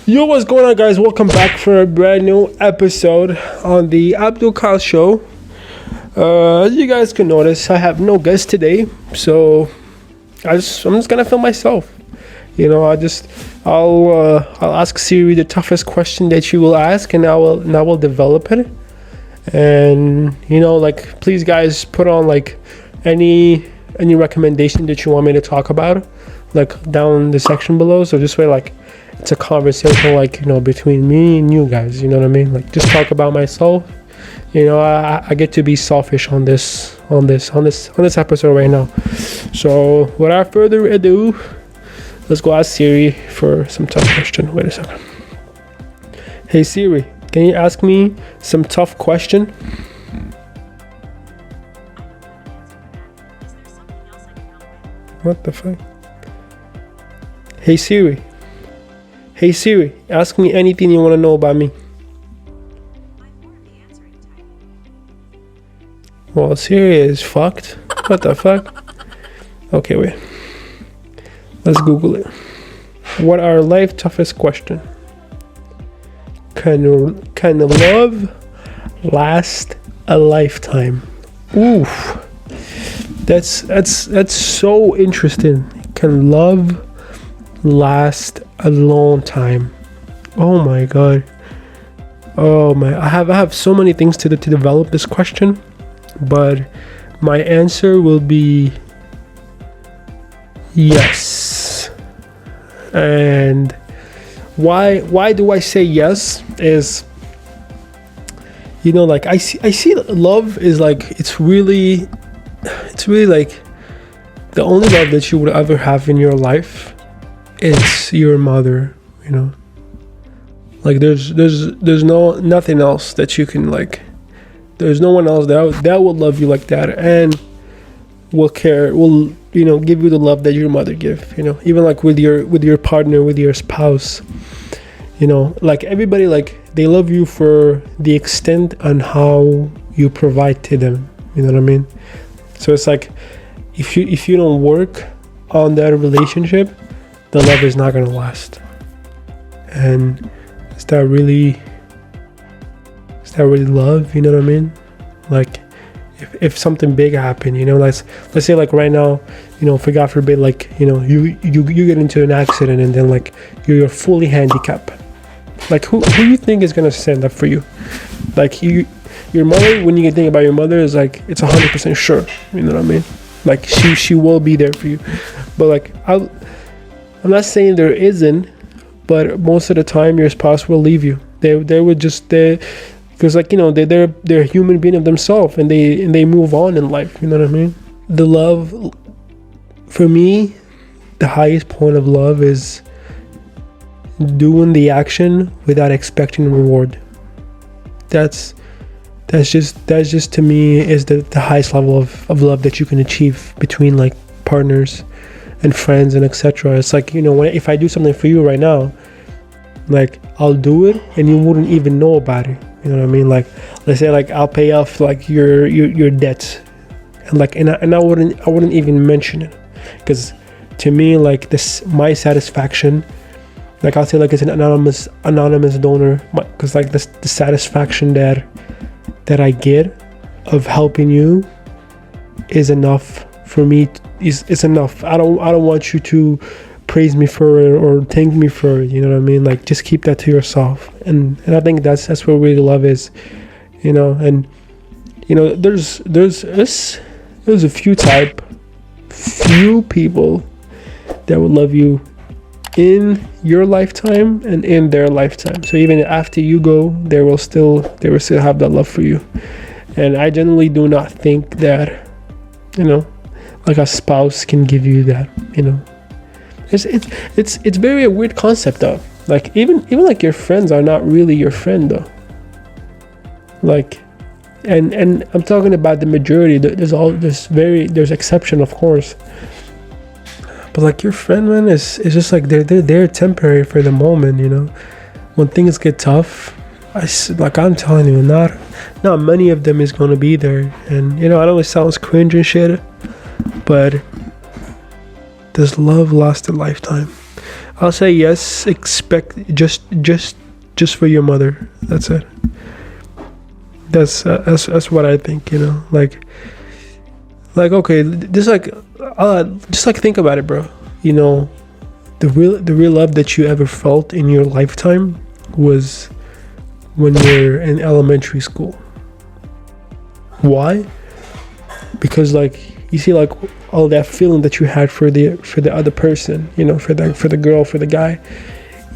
Yo, what's going on, guys? Welcome back for a brand new episode on the Abdul Kyle Show. As you guys can notice, I have no guest today, so I'm just gonna film myself. You know, I'll ask Siri the toughest question that she will ask, and I will develop it. And you know, like, please, guys, put on like any recommendation that you want me to talk about, like down the section below. So this way, like, it's a conversation, like, you know, between me and you guys, you know what I mean? Like, just talk about myself. You know, I get to be selfish on this episode right now. So without further ado, let's go ask Siri for some tough question. Wait a second. Hey Siri, can you ask me some tough question? What the fuck? Hey Siri, ask me anything you want to know about me. Well, Siri is fucked. What the fuck? Okay, wait. Let's Google it. What are life toughest question? Can love last a lifetime? Oof. That's so interesting. Can love last a long time? Oh my god. Oh my, I have so many things to develop this question, but my answer will be yes. And why do I say yes is, you know, like I see love is like, it's really like the only love that you would ever have in your life. It's your mother, you know. Like there's nothing else that you can, like, there's no one else that will love you like that and will care, will, you know, give you the love that your mother give, you know. Even like with your partner, with your spouse, you know, like everybody, like they love you for the extent on how you provide to them, you know what I mean? So it's like if you don't work on that relationship, the love is not gonna last. And is that really love? You know what I mean? Like if something big happened, you know, let's say like right now, you know, for God forbid, like, you know, you get into an accident and then like you're fully handicapped. Like who you think is gonna stand up for you? Like your mother, when you think about your mother, is like, it's 100% sure. You know what I mean? Like she will be there for you. But like I'm not saying there isn't, but most of the time your spouse will leave you. They would just, because like, you know, they're a human being of themselves, and they move on in life. You know what I mean? The love, for me, the highest point of love is doing the action without expecting reward. That's just to me is the highest level of love that you can achieve between like partners and friends and etc. It's like, you know, if I do something for you right now, like I'll do it and you wouldn't even know about it. You know what I mean? Like, let's say like I'll pay off like your debts, and like and I wouldn't even mention it, because to me, like, this, my satisfaction, like I'll say like it's an anonymous donor, because like the satisfaction that I get of helping you is enough for me. Is enough. I don't want you to praise me for it or thank me for it. You know what I mean? Like, just keep that to yourself. And I think that's where really love is. You know, and you know, there's a few people that would love you in your lifetime and in their lifetime. So even after you go, they will still have that love for you. And I generally do not think that, you know, like a spouse can give you that, you know. It's very a weird concept though. Like even like your friends are not really your friend though. Like, and I'm talking about the majority. There's exception, of course. But like your friend, man, is just like they're temporary for the moment, you know. When things get tough, I'm telling you, not many of them is gonna be there. And you know, I know it sounds cringe and shit, but does love last a lifetime? I'll say yes. Expect just for your mother. That's it. That's what I think. Okay, just like think about it, bro. The real love that you ever felt in your lifetime was when you're in elementary school. Why? Because you see all that feeling that you had for the other person, for the girl, for the guy,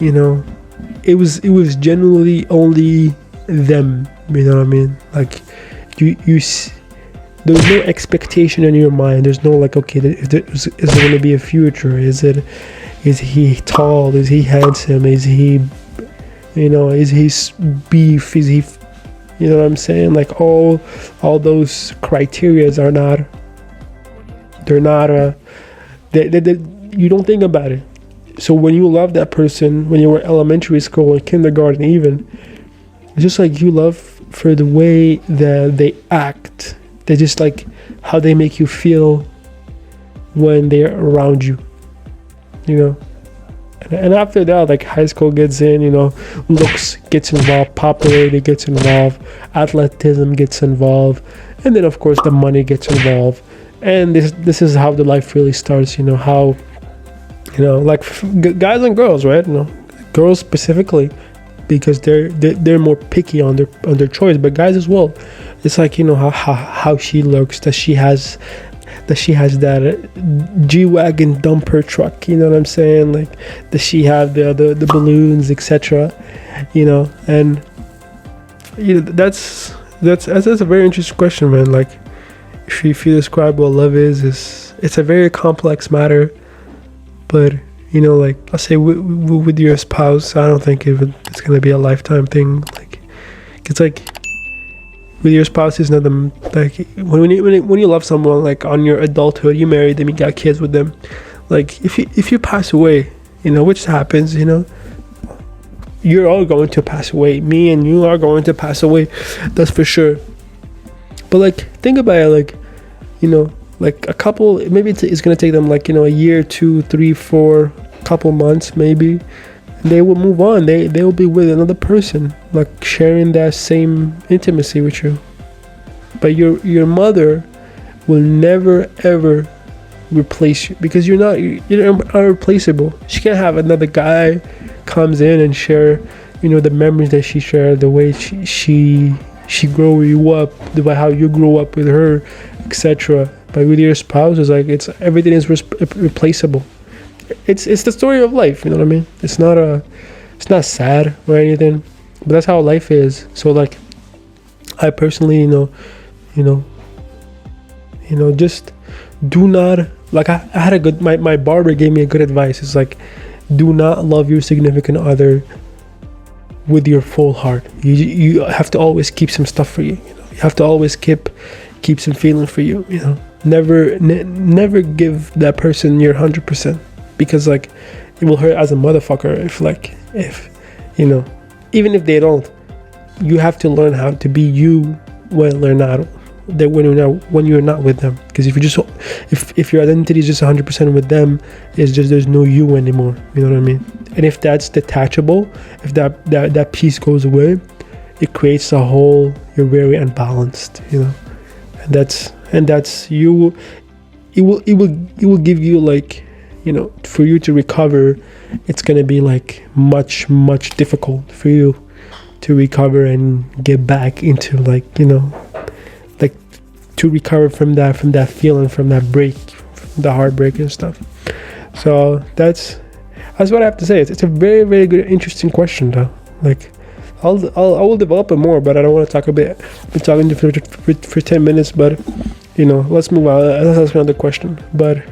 it was generally only them. You know what I mean? There's no expectation in your mind. There's no okay, is there going to be a future? Is he tall? Is he handsome? Is he, is he beef? Is he, you know what I'm saying? All those criterias are not. They're not you don't think about it. So when you love that person, when you were elementary school and kindergarten even, it's just you love for the way that they act. They just how they make you feel when they're around you, And after that, high school gets in, looks gets involved, popularity gets involved, athleticism gets involved, and then of course the money gets involved. And this is how the life really starts, how, guys and girls, right? Girls specifically, because they're more picky on their choice, but guys as well. It's how she looks, that she has that G-Wagon dumper truck, you know what I'm saying? Does she have the balloons, etc. And that's a very interesting question, man. If you describe what love is, it's a very complex matter. But I'll say with your spouse, I don't think it's gonna be a lifetime thing. It's with your spouse is not when you love someone, on your adulthood, you married them, you got kids with them. If you pass away, which happens, you're all going to pass away. Me and you are going to pass away, that's for sure. But think about it, a couple, maybe it's gonna take them a year, 2, 3, 4, couple months maybe. They will move on. They will be with another person, sharing that same intimacy with you. But your mother will never ever replace you, because you're irreplaceable. She can't have another guy comes in and share, the memories that she shared, the way she grow you up, the way how you grew up with her, etc. But with your spouse, it's everything is replaceable. It's the story of life, you know what I mean? It's not sad or anything, but that's how life is. So I personally, just do not, I had a good, my barber gave me a good advice. It's do not love your significant other with your full heart. You have to always keep some stuff for you. You have to always keep some feeling for you. Never give that person your 100%, because it will hurt as a motherfucker if even if they don't. You have to learn how to be you when you're not with them. Because if your identity is just 100% with them, it's just there's no you anymore. You know what I mean? And if that's detachable, if that piece goes away, it creates a whole. You're very unbalanced. And that's you. It will give you for you to recover. It's gonna be much difficult for you to recover and get back into to recover from that feeling, from that break, from the heartbreak and stuff. So that's what I have to say. It's a very, very good, interesting question though. I will develop it more, but I don't want to talk a bit. I've been talking for 10 minutes, but let's move on. Let's ask another question. But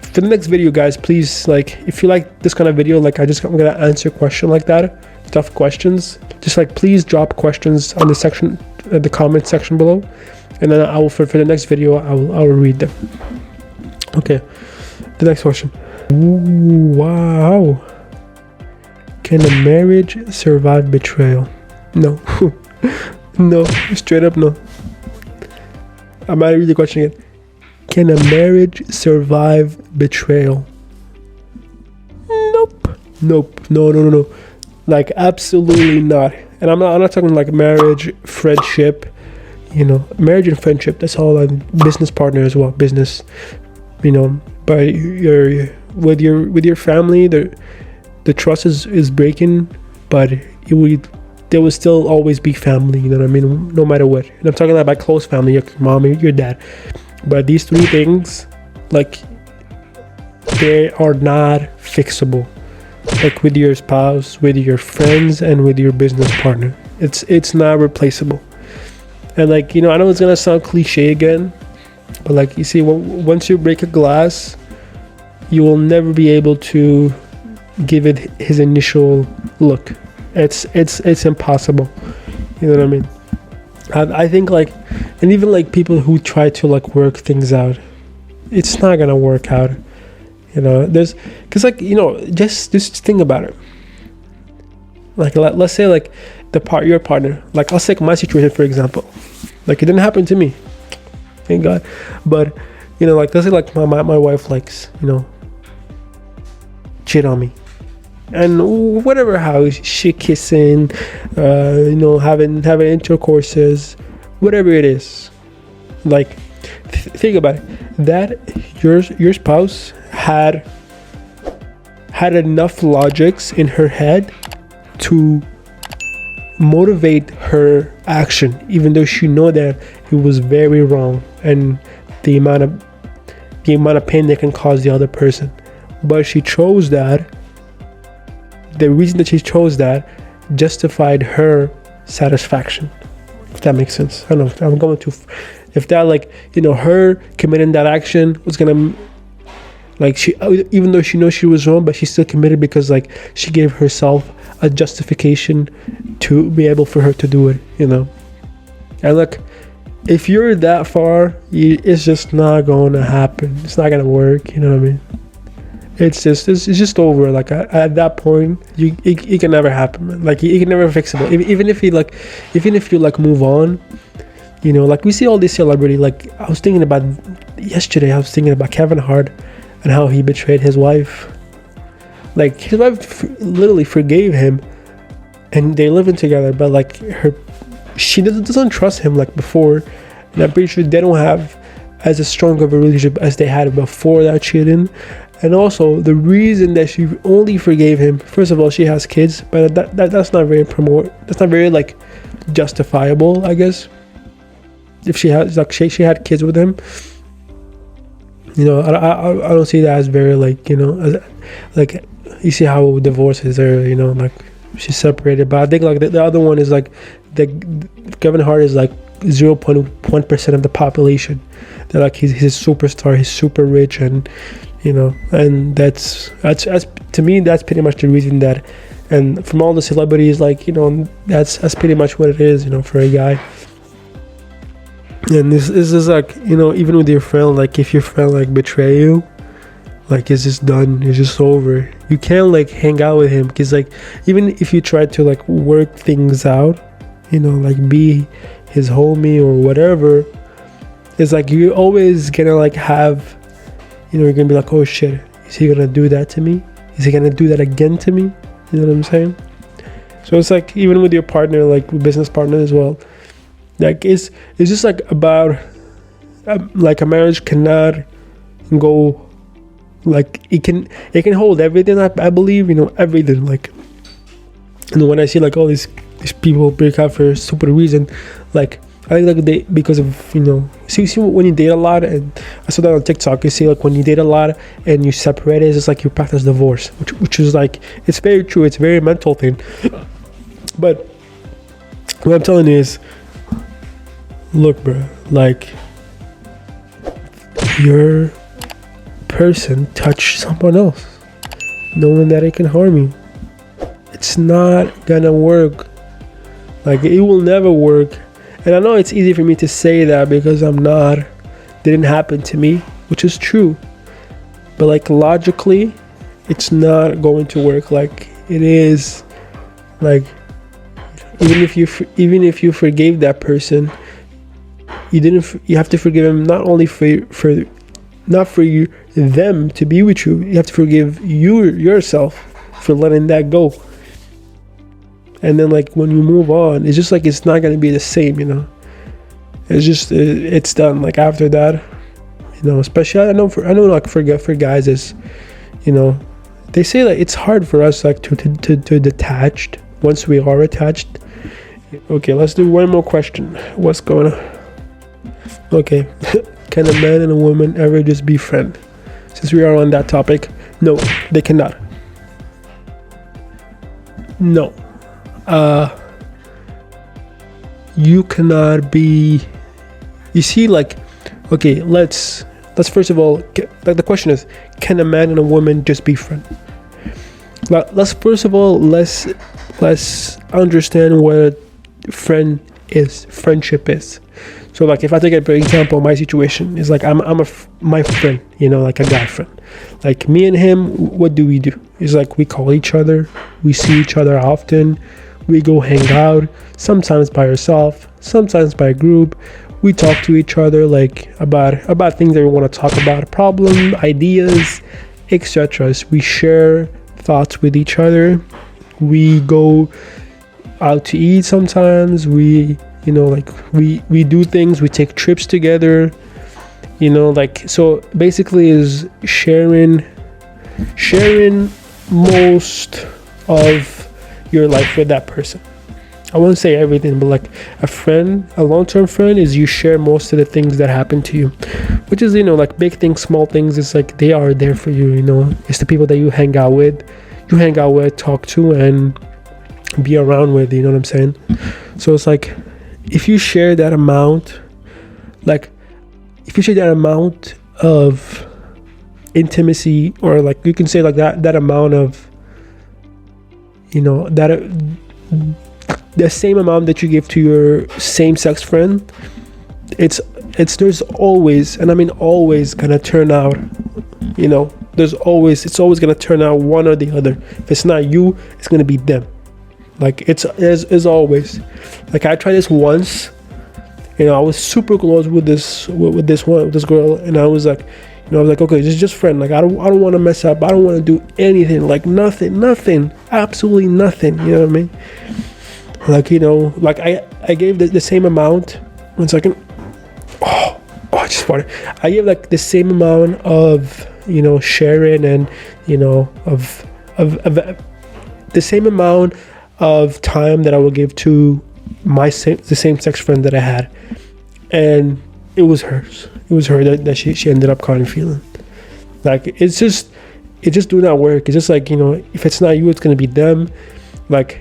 for the next video, guys, please, if you like this kind of video, I'm gonna answer a question like that, tough questions. Just please drop questions on the comment section below, and then I will for the next video I will read them. Okay, the next question. Ooh, wow. Can a marriage survive betrayal? No. No, straight up no. I might read the question again. Can a marriage survive betrayal? Nope. Nope. No. Like absolutely not. And I'm not talking like marriage, friendship, marriage and friendship. That's all. Business partner as well. Business, but with your family, the trust is breaking, but there will still always be family. You know what I mean? No matter what. And I'm talking about close family, your mom, your dad. But these three things, like, they are not fixable. Like with your spouse, with your friends, and with your business partner, it's not replaceable. And like, I know it's gonna sound cliche again, but like, you see, once you break a glass, you will never be able to give it his initial look. It's impossible. You know what I mean? I think like, and even like people who try to like work things out, it's not gonna work out. Because like, just think about it. Like, let's say like your partner, like I'll take my situation for example. Like, it didn't happen to me, thank God. But like, let's say like my wife likes cheat on me, and whatever, how she kissing, having intercourses, whatever it is. Like, think about it, that your spouse had enough logics in her head to motivate her action, even though she know that it was very wrong, and the amount of pain that can cause the other person. But she chose that. The reason that she chose that justified her satisfaction, if that makes sense. I don't know if I'm going to, if that, like, her committing that action was gonna, like, she, even though she knows she was wrong, but she still committed because like she gave herself a justification to be able for her to do it. And look, if you're that far, it's just not going to happen. It's not going to work. You know what I mean? It's just over. Like, at that point, it can never happen, man. Like, it can never fix it. Even if you like move on, like we see all these celebrity. Like, I was thinking about Kevin Hart and how he betrayed his wife. Like, his wife literally forgave him, and they're living together. But like, she doesn't trust him like before, and I'm pretty sure they don't have as a strong of a relationship as they had before that cheating. And also, the reason that she only forgave him, first of all, she has kids, but that's not very that's not very like justifiable, I guess. If she has, like, she had kids with him, I don't see that as very like, like, you see how divorces are, like, she's separated. But I think like the other one is like Kevin Hart is like 0.1% of the population. They're like, he's a superstar, he's super rich, and and that's to me, that's pretty much the reason that. And from all the celebrities, like, that's pretty much what it is, for a guy. And this is like, even with your friend, like, if your friend like betray you, like, it's just done, it's just over. You can't like hang out with him, because like, even if you try to like work things out, like be his homie or whatever, it's like you're always gonna like have, you're gonna be like, oh shit, is he gonna do that to me? Is he gonna do that again to me? You know what I'm saying? So it's like, even with your partner, like business partner as well, like, it's just like about like, a marriage cannot go, like, it can hold everything. I believe, everything. Like, when I see like all these people break up for a stupid reason, like, I think like they, because of, see when you date a lot, and I saw that on TikTok, you see like when you date a lot and you separate, it's just like you practice divorce, which is like, it's very true, it's a very mental thing. But what I'm telling you is, look, bro, like, your person touched someone else knowing that it can harm you. It's not gonna work. Like, it will never work. And I know it's easy for me to say that because didn't happen to me, which is true. But like, logically, it's not going to work. Like, it is, like, even if you forgave that person, you have to forgive him, not only not for them to be with you. You have to forgive yourself for letting that go. And then like when you move on, it's just like it's not gonna be the same, you know. It's just it's done. Like after that, you know, especially I know like for guys is, you know, they say that it's hard for us like to detached once we are attached. Okay, let's do one more question. What's going on? Okay, can a man and a woman ever just be friends? Since we are on that topic, no, they cannot. No. You cannot be, you see, like, okay, let's first of all, like the question is, can a man and a woman just be friends? Let's first of all, let's understand what friendship is. So like if I take it for example, my situation is like my friend, you know, like a guy friend. Like me and him, what do? It's like we call each other, we see each other often, we go hang out, sometimes by ourselves, sometimes by a group. We talk to each other like about things that we want to talk about, problem, ideas, etc. We share thoughts with each other. We go out to eat sometimes. We, you know, like we do things, we take trips together, you know, like, so basically is sharing most of your life with that person. I won't say everything, but like a long-term friend is you share most of the things that happen to you, which is, you know, like big things, small things. It's like they are there for you, you know. It's the people that you hang out with, talk to, and be around with, you know what I'm saying? So it's like if you share that amount, of intimacy, or like you can say like that amount of, you know, that the same amount that you give to your same-sex friend, it's there's always, and I mean always, gonna turn out, you know, it's always gonna turn out one or the other. If it's not you, it's gonna be them. Like it's as always. Like I tried this once, you know, I was super close with this girl, and I was like, you know, I was like, okay, this is just friend. Like I don't want to mess up. I don't want to do anything. Like nothing, absolutely nothing. You know what I mean? Like, you know, like I gave the same amount. 1 second. Oh, I just farted. I gave like the same amount of, you know, sharing, and, you know, of the same amount of time that I would give to the same sex friend that I had, and it was hers. It was her that she ended up kind of feeling. Like it just do not work. It's just like, you know, if it's not you, it's gonna be them. Like,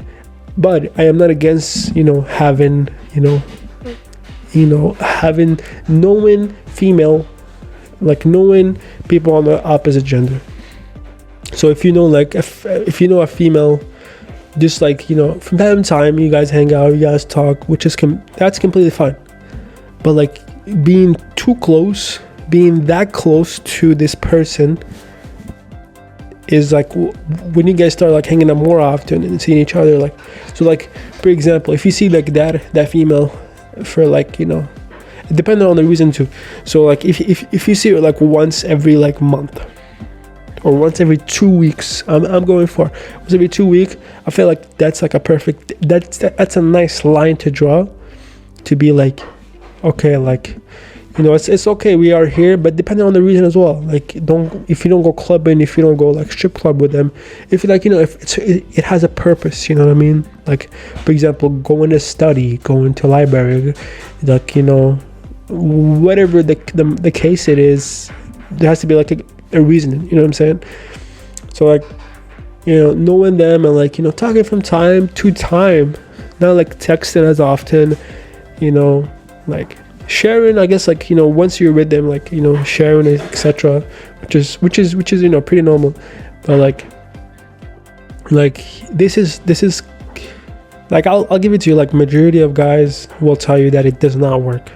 but I am not against, you know, having knowing female, like knowing people on the opposite gender. So if you know, like if you know a female, just like, you know, from time to time you guys hang out, you guys talk, which is that's completely fine. But like being that close to this person is like when you guys start like hanging out more often and seeing each other. Like, so like for example, if you see like that female for like, you know, depending on the reason too. So like if you see her like once every like month, or once every 2 weeks, I'm going for once every 2 weeks, I feel like that's like a perfect, that's a nice line to draw, to be like, okay, like, you know, it's okay, we are here, but depending on the reason as well. Like, if you don't go clubbing, if you don't go like strip club with them, if like, you know, if it has a purpose, you know what I mean? Like, for example, going to study, going to library, like, you know, whatever the case it is, there has to be like a reason, you know what I'm saying? So like, you know, knowing them and like, you know, talking from time to time, not like texting as often, you know, like sharing, I guess, like, you know, once you're with them, like, you know, sharing, etc., which is you know, pretty normal. But like this is like, I'll give it to you, like majority of guys will tell you that it does not work.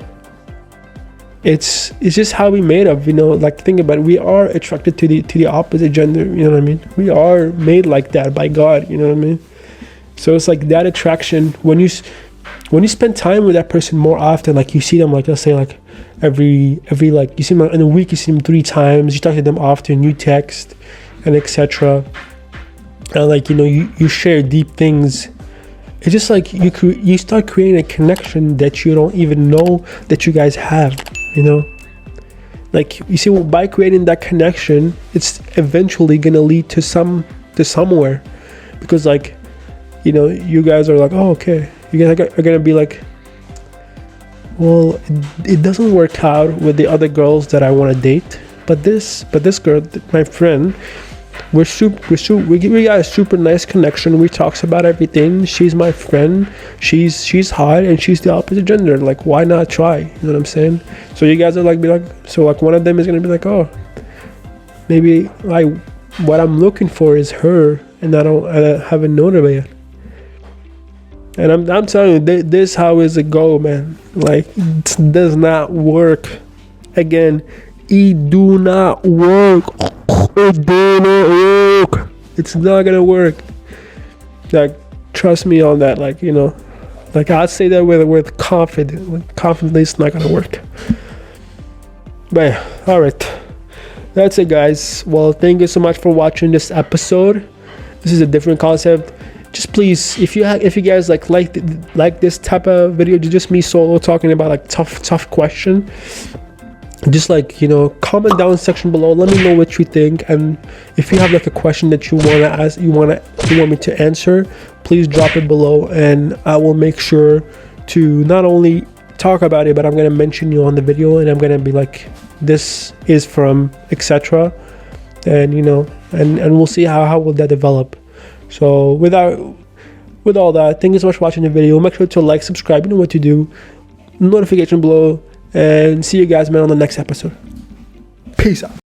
It's just how we made up, you know. Like, think about it, we are attracted to the opposite gender, you know what I mean? We are made like that by God, you know what I mean? So it's like that attraction, when you spend time with that person more often, like you see them, like let's say like every like, you see them in a week, you see them 3 times, you talk to them often, you text and etc. and like, you know, you share deep things. It's just like you start creating a connection that you don't even know that you guys have, you know. Like, you see, by creating that connection, it's eventually gonna lead to somewhere, because like, you know, you guys are like, oh, okay, you guys are gonna be like, well, it doesn't work out with the other girls that I want to date, but this girl, my friend, we got a super nice connection. We talks about everything. She's my friend. She's hot, and she's the opposite gender. Like, why not try? You know what I'm saying? So you guys are like, so like one of them is gonna be like, oh, maybe like what I'm looking for is her, and I haven't known her yet. And I'm telling you, this how is it go, man. Like, it does not work. Again, it do not work. It do not work. It's not gonna work. Like, trust me on that. Like, you know, like I say that with confidently, it's not gonna work. But yeah, all right, that's it, guys. Well, thank you so much for watching this episode. This is a different concept. Just please, if you guys like this type of video, just me solo talking about like tough question, just like, you know, comment down section below. Let me know what you think, and if you have like a question that you want to ask, you want me to answer, please drop it below, and I will make sure to not only talk about it, but I'm gonna mention you on the video, and I'm gonna be like, this is from etc. And you know, and we'll see how will that develop. So with all that, thank you so much for watching the video. Make sure to like, subscribe, you know what to do, notification below, and see you guys, man, on the next episode. Peace out.